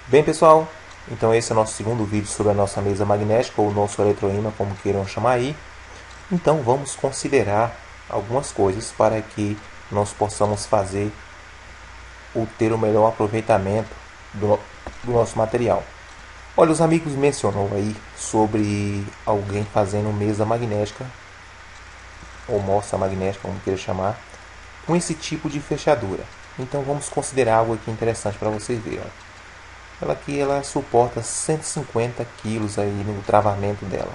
Bem pessoal, então esse é o nosso segundo vídeo sobre a nossa mesa magnética ou o nosso eletroímã, como queiram chamar aí. Então vamos considerar algumas coisas para que nós possamos fazer ou ter o melhor aproveitamento do nosso material. Olha, os amigos mencionou aí sobre alguém fazendo mesa magnética ou moça magnética, como queira chamar, com esse tipo de fechadura. Então vamos considerar algo aqui interessante para vocês verem. Ela aqui ela suporta 150 kg aí no travamento dela.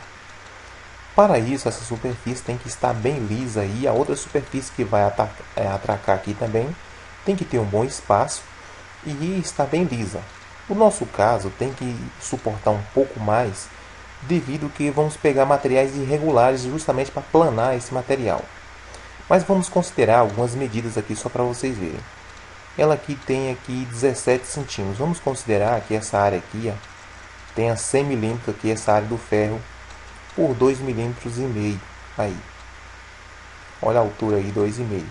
Para isso, essa superfície tem que estar bem lisa e a outra superfície que vai atracar aqui também tem que ter um bom espaço e estar bem lisa. O nosso caso tem que suportar um pouco mais devido que vamos pegar materiais irregulares justamente para planar esse material. Mas vamos considerar algumas medidas aqui só para vocês verem. Ela aqui tem aqui 17 centímetros. Vamos considerar que essa área aqui tenha 100 milímetros aqui, essa área do ferro, por 2,5 milímetros aí. Olha a altura aí, 2,5.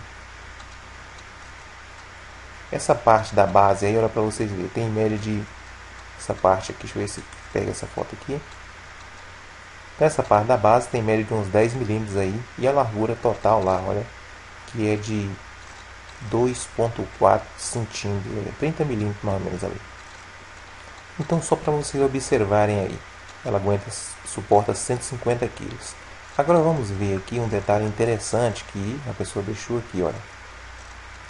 Essa parte da base aí, olha para vocês verem, tem em média de essa parte aqui, deixa eu ver se pega essa foto aqui. Então, essa parte da base tem em média de uns 10 milímetros aí e a largura total lá, olha, que é de 2,4 centímetros, 30 milímetros mais ou menos ali. Então, só para vocês observarem aí, ela suporta 150 kg. Agora vamos ver aqui um detalhe interessante que a pessoa deixou aqui, olha.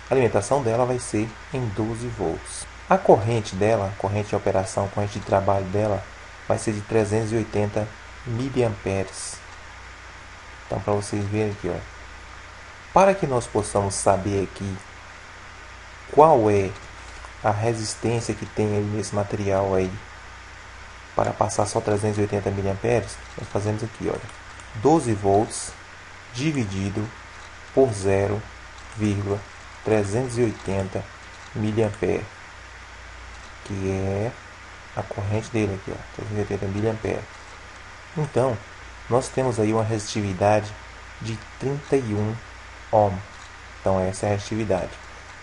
A alimentação dela vai ser em 12 volts. A corrente dela, a corrente de operação, a corrente de trabalho dela, vai ser de 380 miliamperes. Então, para vocês verem aqui, olha. Para que nós possamos saber aqui qual é a resistência que tem aí nesse material aí para passar só 380 miliamperes, nós fazemos aqui, olha, 12 volts dividido por 0,380 miliampere, que é a corrente dele aqui, ó, 380 miliampere. Então, nós temos aí uma resistividade de 31 ohm. Então, essa é a resistividade.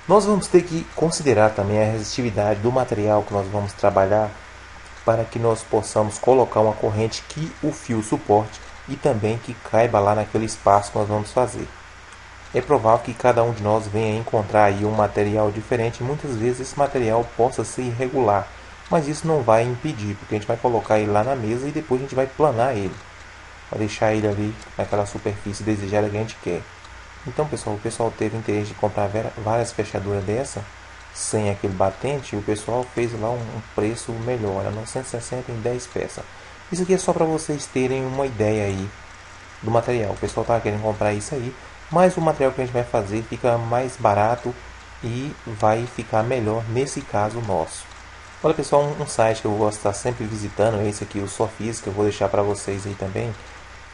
Nós vamos ter que considerar também a resistividade do material que nós vamos trabalhar para que nós possamos colocar uma corrente que o fio suporte e também que caiba lá naquele espaço que nós vamos fazer. É provável que cada um de nós venha encontrar aí um material diferente e muitas vezes esse material possa ser irregular, mas isso não vai impedir, porque a gente vai colocar ele lá na mesa e depois a gente vai planar ele, para deixar ele ali naquela superfície desejada que a gente quer. Então, pessoal, o pessoal teve interesse de comprar várias fechaduras dessa, sem aquele batente, e o pessoal fez lá um preço melhor, era 960 em 10 peças. Isso aqui é só para vocês terem uma ideia aí do material. O pessoal estava querendo comprar isso aí, mas o material que a gente vai fazer fica mais barato e vai ficar melhor nesse caso nosso. Olha, pessoal, um site que eu vou estar sempre visitando é esse aqui, o Sofisca, eu vou deixar para vocês aí também.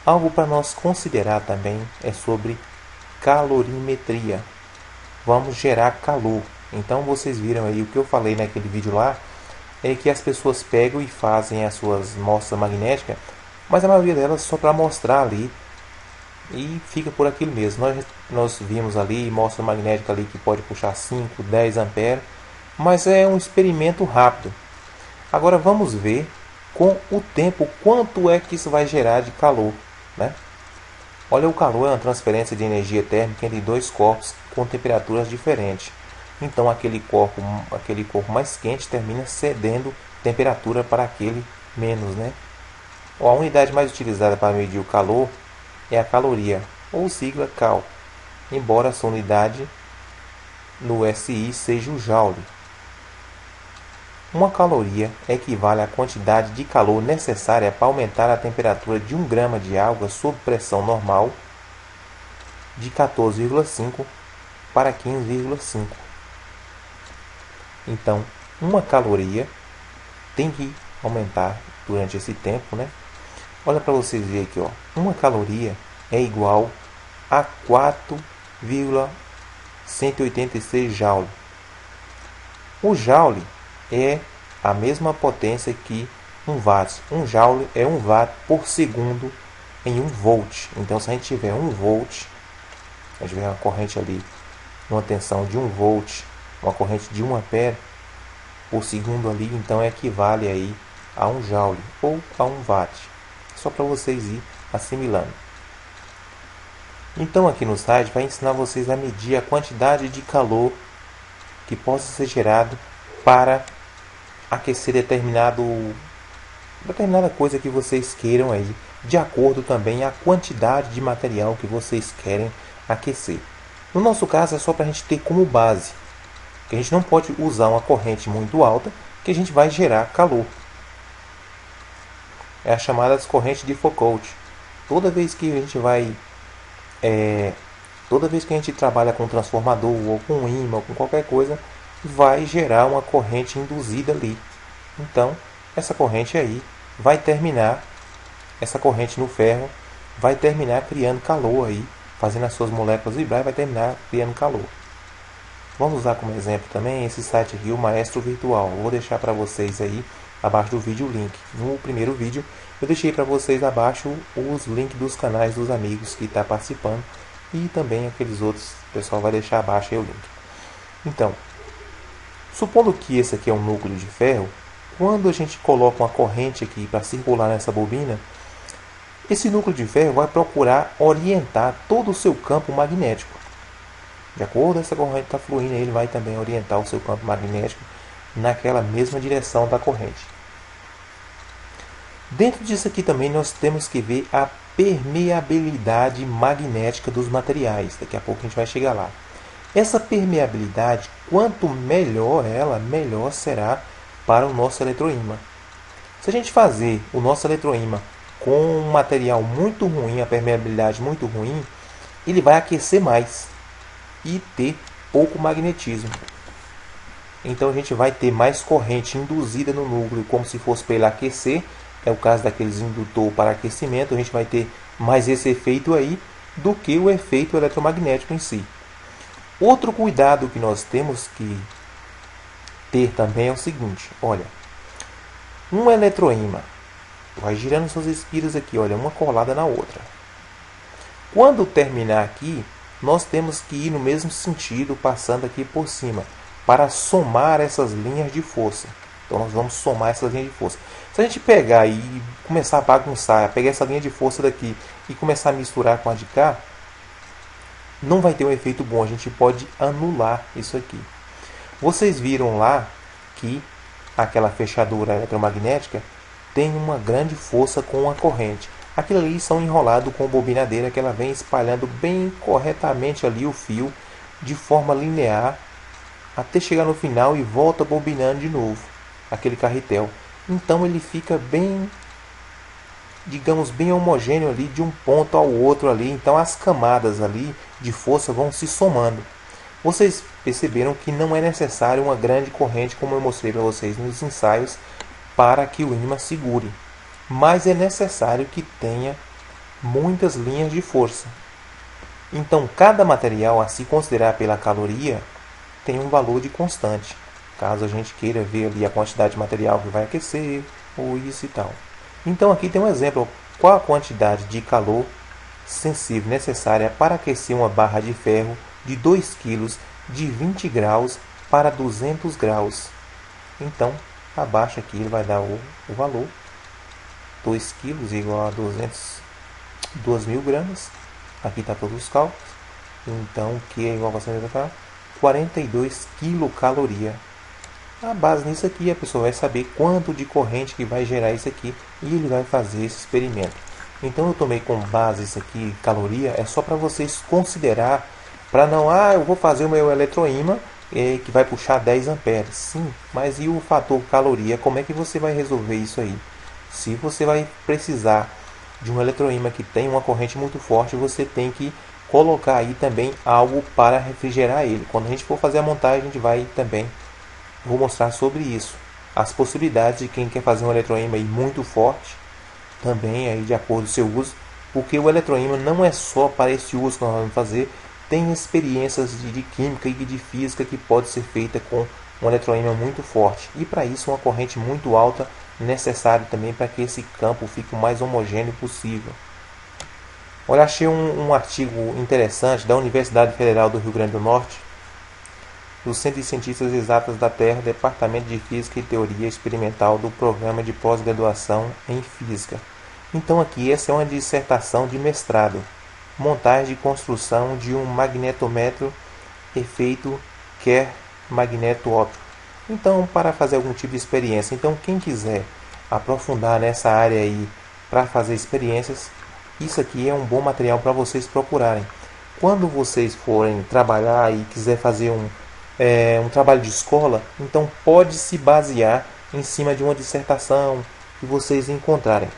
Algo para nós considerar também é sobre calorimetria. Vamos gerar calor. Então vocês viram aí o que eu falei naquele vídeo lá, é que as pessoas pegam e fazem as suas mostras magnéticas, mas a maioria delas só para mostrar ali e fica por aquilo mesmo. Nós vimos ali mostra magnética ali que pode puxar 5, 10 amperes, mas é um experimento rápido. Agora vamos ver com o tempo quanto é que isso vai gerar de calor, né? Olha, o calor é uma transferência de energia térmica entre dois corpos com temperaturas diferentes. Então aquele corpo mais quente termina cedendo temperatura para aquele menos, né? A unidade mais utilizada para medir o calor é a caloria, ou sigla Cal, embora essa unidade no SI seja o Joule. Uma caloria equivale à quantidade de calor necessária para aumentar a temperatura de 1 grama de água sob pressão normal de 14,5 para 15,5. Então, uma caloria tem que aumentar durante esse tempo, né? Olha para vocês verem aqui, ó. Uma caloria é igual a 4,186 joule. O joule é a mesma potência que 1 watt. 1 joule é 1 watt por segundo em 1 volt. Então, se a gente tiver 1 volt, a gente tiver uma corrente ali, uma tensão de 1 volt, uma corrente de 1 ampere, por segundo ali, então equivale aí a 1 joule ou a 1 watt. Só para vocês ir assimilando. Então aqui no site vai ensinar vocês a medir a quantidade de calor que possa ser gerado para aquecer determinada coisa que vocês queiram aí, de acordo também a quantidade de material que vocês querem aquecer. No nosso caso é só para a gente ter como base, que a gente não pode usar uma corrente muito alta, que a gente vai gerar calor. É a chamada corrente de Foucault. Toda vez que a gente trabalha com transformador ou com ímã ou com qualquer coisa, vai gerar uma corrente induzida ali. Então, essa corrente aí vai terminar, essa corrente no ferro vai terminar criando calor aí, fazendo as suas moléculas vibrar e vai terminar criando calor. Vamos usar como exemplo também esse site aqui, o Maestro Virtual. Eu vou deixar para vocês aí abaixo do vídeo o link. No primeiro vídeo eu deixei para vocês abaixo os links dos canais dos amigos que estão participando e também aqueles outros, o pessoal vai deixar abaixo aí o link. Então, supondo que esse aqui é um núcleo de ferro, quando a gente coloca uma corrente aqui para circular nessa bobina, esse núcleo de ferro vai procurar orientar todo o seu campo magnético. De acordo com essa corrente está fluindo, ele vai também orientar o seu campo magnético naquela mesma direção da corrente. Dentro disso aqui também nós temos que ver a permeabilidade magnética dos materiais. Daqui a pouco a gente vai chegar lá. Essa permeabilidade, quanto melhor ela, melhor será para o nosso eletroímã. Se a gente fazer o nosso eletroímã com um material muito ruim, a permeabilidade muito ruim, ele vai aquecer mais e ter pouco magnetismo. Então a gente vai ter mais corrente induzida no núcleo, como se fosse para ele aquecer. É o caso daqueles indutor para aquecimento. A gente vai ter mais esse efeito aí do que o efeito eletromagnético em si. Outro cuidado que nós temos que ter também é o seguinte, olha, um eletroímã vai girando suas espiras aqui, olha, uma colada na outra. Quando terminar aqui, nós temos que ir no mesmo sentido, passando aqui por cima, para somar essas linhas de força. Então nós vamos somar essas linhas de força. Se a gente pegar e começar a bagunçar, pegar essa linha de força daqui e começar a misturar com a de cá, não vai ter um efeito bom, a gente pode anular isso aqui. Vocês viram lá que aquela fechadura eletromagnética tem uma grande força com a corrente. Aquilo ali são enrolado com bobinadeira que ela vem espalhando bem corretamente ali o fio de forma linear até chegar no final e volta bobinando de novo aquele carretel. Então ele fica bem, digamos, bem homogêneo ali de um ponto ao outro ali. Então as camadas ali de força vão se somando. Vocês perceberam que não é necessário uma grande corrente, como eu mostrei para vocês nos ensaios, para que o ímã segure. Mas é necessário que tenha muitas linhas de força. Então cada material a se considerar pela caloria tem um valor de constante, caso a gente queira ver ali a quantidade de material que vai aquecer ou isso e tal. Então aqui tem um exemplo, qual a quantidade de calor sensível necessária para aquecer uma barra de ferro de 2 kg de 20 graus para 200 graus. Então abaixo aqui ele vai dar o valor, 2 kg igual a 2.000 gramas, aqui está todos os cálculos, então que é igual a 42 quilocaloria. A base nisso aqui, a pessoa vai saber quanto de corrente que vai gerar isso aqui e ele vai fazer esse experimento. Então eu tomei como base isso aqui, caloria, é só para vocês considerar, para não, eu vou fazer o meu eletroímã que vai puxar 10 amperes. Sim, mas e o fator caloria, como é que você vai resolver isso aí? Se você vai precisar de um eletroímã que tem uma corrente muito forte, você tem que colocar aí também algo para refrigerar ele. Quando a gente for fazer a montagem, a gente vai também, vou mostrar sobre isso. As possibilidades de quem quer fazer um eletroímã aí muito forte, também aí de acordo com o seu uso, porque o eletroímã não é só para esse uso que nós vamos fazer, tem experiências de química e de física que pode ser feita com um eletroímã muito forte. E para isso uma corrente muito alta necessário também para que esse campo fique o mais homogêneo possível. Olha, achei um artigo interessante da Universidade Federal do Rio Grande do Norte, do Centro de Ciências Exatas da Terra, Departamento de Física e Teoria Experimental do Programa de Pós-Graduação em Física. Então aqui essa é uma dissertação de mestrado, montagem e construção de um magnetômetro efeito Kerr magneto óptico. Então, para fazer algum tipo de experiência, então quem quiser aprofundar nessa área aí para fazer experiências, isso aqui é um bom material para vocês procurarem. Quando vocês forem trabalhar e quiser fazer um trabalho de escola, então pode se basear em cima de uma dissertação que vocês encontrarem.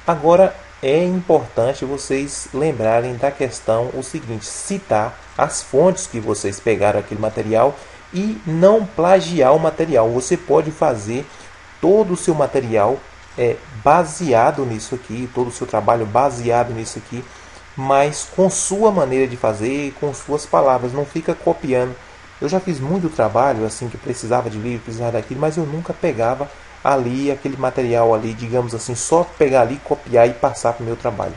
Agora é importante vocês lembrarem da questão o seguinte: citar as fontes que vocês pegaram aquele material e não plagiar o material. Você pode fazer todo o seu material baseado nisso aqui, todo o seu trabalho baseado nisso aqui, mas com sua maneira de fazer, com suas palavras, não fica copiando. Eu já fiz muito trabalho assim que precisava de livro, precisava daquilo, mas eu nunca pegava ali aquele material ali, digamos assim, só pegar ali, copiar e passar para o meu trabalho.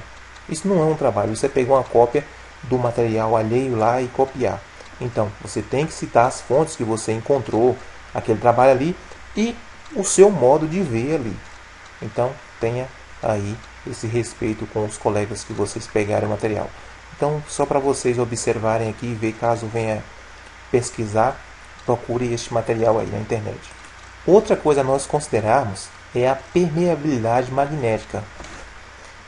Isso não é um trabalho, você pegou uma cópia do material alheio lá e copiar. Então, você tem que citar as fontes que você encontrou aquele trabalho ali e o seu modo de ver ali. Então, tenha aí esse respeito com os colegas que vocês pegaram o material. Então, só para vocês observarem aqui e ver, caso venha pesquisar, procure este material aí na internet. Outra coisa a nós considerarmos é a permeabilidade magnética.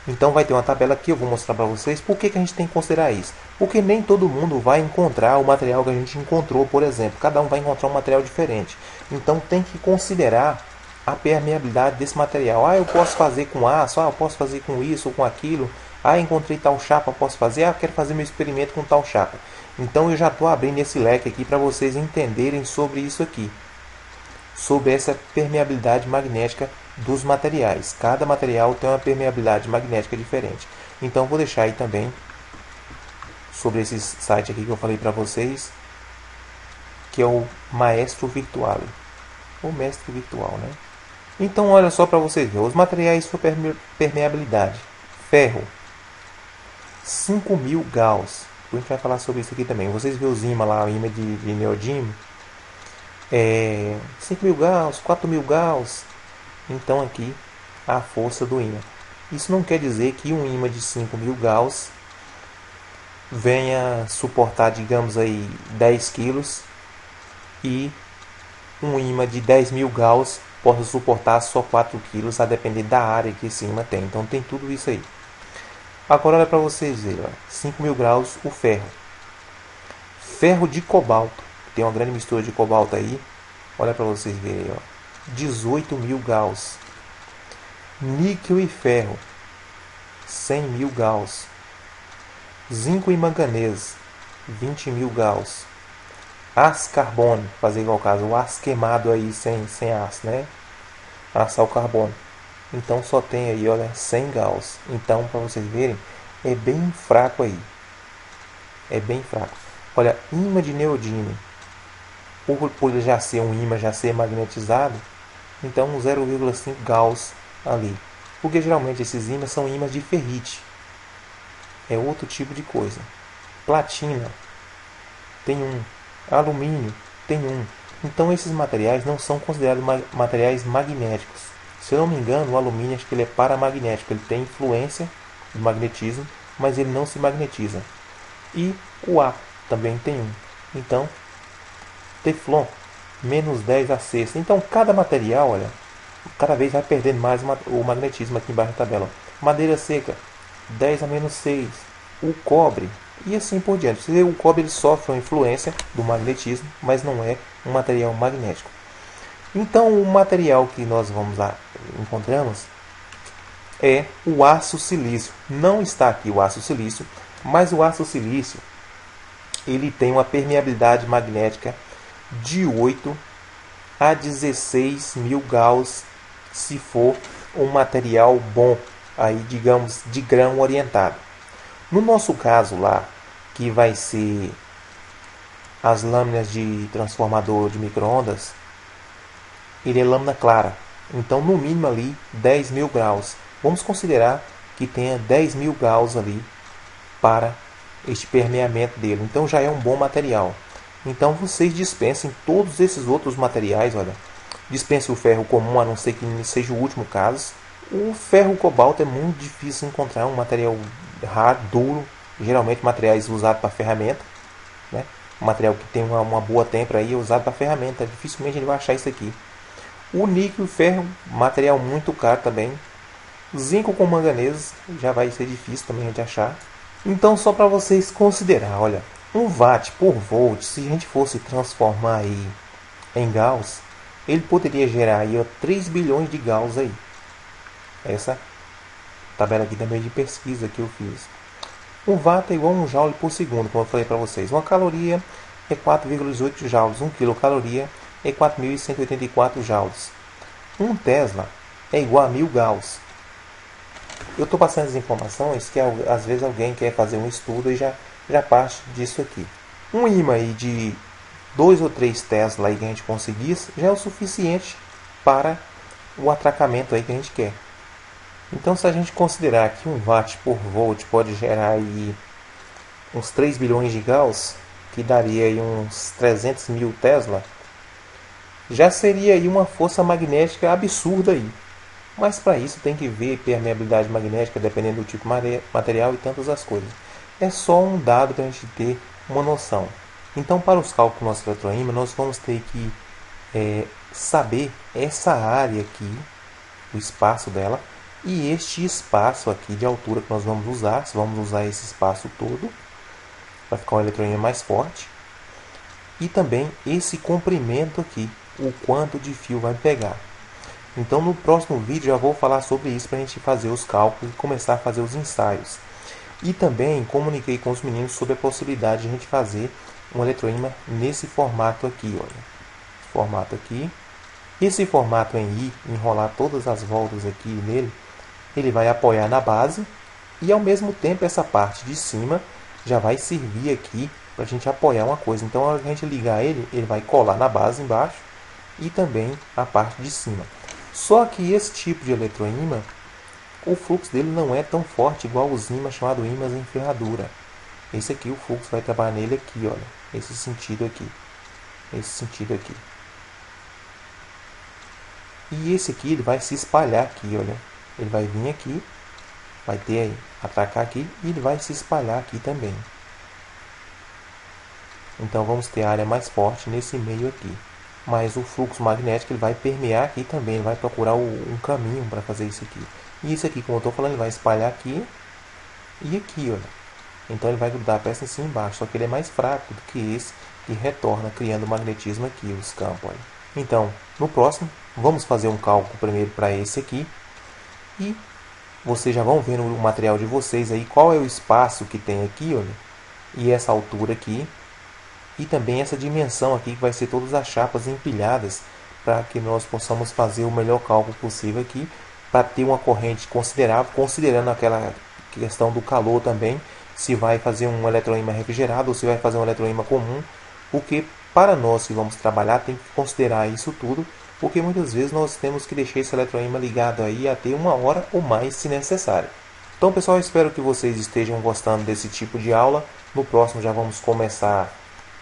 Então vai ter uma tabela aqui, eu vou mostrar para vocês por que a gente tem que considerar isso. Porque nem todo mundo vai encontrar o material que a gente encontrou, por exemplo. Cada um vai encontrar um material diferente. Então tem que considerar a permeabilidade desse material. Eu posso fazer com aço, eu posso fazer com isso ou com aquilo. Encontrei tal chapa, posso fazer. Eu quero fazer meu experimento com tal chapa. Então eu já estou abrindo esse leque aqui para vocês entenderem sobre isso aqui. Sobre essa permeabilidade magnética dos materiais. Cada material tem uma permeabilidade magnética diferente. Então vou deixar aí também sobre esse site aqui que eu falei para vocês, que é o Maestro Virtual. O Mestre Virtual, né? Então olha só para vocês verem. Os materiais por permeabilidade. Ferro, 5.000 Gauss. A gente vai falar sobre isso aqui também. Vocês viram os ímãs lá, o ímã de neodímio. 5.000 Gauss, 4.000 Gauss. Então aqui a força do ímã. Isso não quer dizer que um ímã de 5.000 Gauss venha suportar, digamos aí, 10 quilos e um ímã de 10.000 Gauss possa suportar só 4 quilos, a depender da área que esse ímã tem. Então tem tudo isso aí. Agora olha para vocês verem, 5.000 graus o ferro. Ferro de cobalto, tem uma grande mistura de cobalto aí. Olha para vocês verem, 18.000 Gauss. Níquel e ferro, 100.000 Gauss. Zinco e manganês, 20.000 Gauss. Aço carbono, fazer igual o caso, o aço queimado aí sem aço, né? Aço ao carbono. Então só tem aí, olha, 100 Gauss. Então, para vocês verem, é bem fraco aí. É bem fraco. Olha, ímã de neodímio. Por ele já ser um ímã, já ser magnetizado, então 0,5 Gauss ali. Porque geralmente esses ímãs são ímãs de ferrite. É outro tipo de coisa. Platina tem um. Alumínio tem um. Então esses materiais não são considerados materiais magnéticos. Se eu não me engano, o alumínio, acho que ele é paramagnético. Ele tem influência do magnetismo, mas ele não se magnetiza. E o A também tem um. Então, Teflon, menos 10 a sexta. Então, cada material, olha, cada vez vai perdendo mais o magnetismo aqui embaixo da tabela. Madeira seca, 10 a menos 6. O cobre, e assim por diante. O cobre ele sofre uma influência do magnetismo, mas não é um material magnético. Então, o material que nós encontramos é o aço silício. Não está aqui o aço silício, mas o aço silício ele tem uma permeabilidade magnética de 8 a 16.000 Gauss, se for um material bom, aí digamos de grão orientado. No nosso caso lá, que vai ser as lâminas de transformador de micro-ondas, ele é lâmina clara. Então, no mínimo ali, 10.000 graus. Vamos considerar que tenha 10.000 Gauss ali para este permeamento dele. Então, já é um bom material. Então vocês dispensem todos esses outros materiais, olha. Dispense o ferro comum, a não ser que seja o último caso. O ferro cobalto é muito difícil encontrar, um material raro, duro, geralmente materiais usados para ferramenta, né? Um material que tem uma boa temperatura aí é usado para ferramenta, dificilmente ele vai achar isso aqui. O níquel e ferro, material muito caro também. Zinco com manganês já vai ser difícil também de achar. Então só para vocês considerar, olha, 1 watt por volt, se a gente fosse transformar aí em Gauss, ele poderia gerar aí 3 bilhões de Gauss aí. Essa tabela aqui também de pesquisa que eu fiz. 1 watt é igual a 1 joule por segundo, como eu falei para vocês. Uma caloria é 4,18 joules. 1 quilocaloria é 4.184 joules. 1 Tesla é igual a 1000 Gauss. Eu estou passando as informações que às vezes alguém quer fazer um estudo e já parte disso aqui. Um ímã aí de 2 ou 3 Tesla aí que a gente conseguisse já é o suficiente para o atracamento aí que a gente quer. Então, se a gente considerar que 1 watt por volt pode gerar aí uns 3 bilhões de Gauss, que daria aí uns 300 mil Tesla, já seria aí uma força magnética absurda aí. Mas para isso tem que ver permeabilidade magnética, dependendo do tipo de material e tantas as coisas. É só um dado para a gente ter uma noção. Então, para os cálculos do nosso eletroímã, nós vamos ter que saber essa área aqui, o espaço dela, e este espaço aqui de altura que nós vamos usar. Se vamos usar esse espaço todo para ficar um eletroímã mais forte. E também esse comprimento aqui, o quanto de fio vai pegar. Então no próximo vídeo já vou falar sobre isso para a gente fazer os cálculos e começar a fazer os ensaios. E também comuniquei com os meninos sobre a possibilidade de a gente fazer um eletroímã nesse formato aqui, olha. Esse formato aqui. Esse formato em I, enrolar todas as voltas aqui nele, ele vai apoiar na base e ao mesmo tempo essa parte de cima já vai servir aqui para a gente apoiar uma coisa. Então, a hora que a gente ligar ele, ele vai colar na base embaixo e também a parte de cima. Só que esse tipo de eletroímã, o fluxo dele não é tão forte igual os ímãs chamados ímãs em ferradura. Esse aqui, o fluxo vai trabalhar nele aqui, olha, esse sentido aqui, esse sentido aqui. E esse aqui ele vai se espalhar aqui, olha. Ele vai vir aqui, vai ter aí, atracar aqui e ele vai se espalhar aqui também. Então vamos ter a área mais forte nesse meio aqui. Mas o fluxo magnético ele vai permear aqui também, ele vai procurar um caminho para fazer isso aqui. E isso aqui, como eu estou falando, ele vai espalhar aqui e aqui, olha. Então ele vai grudar a peça em cima e embaixo, só que ele é mais fraco do que esse e retorna criando magnetismo aqui, os campos, olha. Então, no próximo, vamos fazer um cálculo primeiro para esse aqui. E vocês já vão ver no material de vocês aí qual é o espaço que tem aqui, olha. E essa altura aqui. E também essa dimensão aqui, que vai ser todas as chapas empilhadas, para que nós possamos fazer o melhor cálculo possível aqui, para ter uma corrente considerável, considerando aquela questão do calor também, se vai fazer um eletroímã refrigerado ou se vai fazer um eletroímã comum, porque para nós que vamos trabalhar tem que considerar isso tudo, porque muitas vezes nós temos que deixar esse eletroímã ligado aí até 1 hora ou mais se necessário. Então pessoal, espero que vocês estejam gostando desse tipo de aula. No próximo já vamos começar a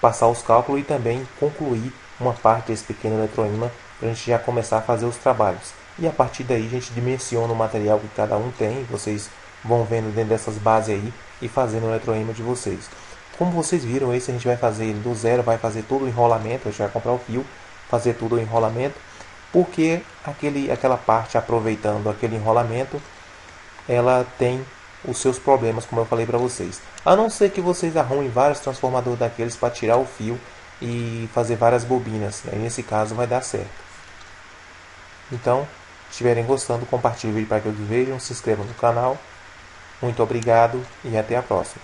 passar os cálculos e também concluir uma parte desse pequeno eletroímã para a gente já começar a fazer os trabalhos. E a partir daí a gente dimensiona o material que cada um tem, vocês vão vendo dentro dessas bases aí e fazendo o eletroímã de vocês. Como vocês viram, esse a gente vai fazer do zero, vai fazer todo o enrolamento, a gente vai comprar o fio, fazer todo o enrolamento, porque aquela parte, aproveitando aquele enrolamento, ela tem os seus problemas, como eu falei para vocês. A não ser que vocês arrumem vários transformadores daqueles para tirar o fio e fazer várias bobinas. Aí, nesse caso vai dar certo. Então, se estiverem gostando, compartilhe o vídeo para que eles vejam, se inscrevam no canal. Muito obrigado e até a próxima.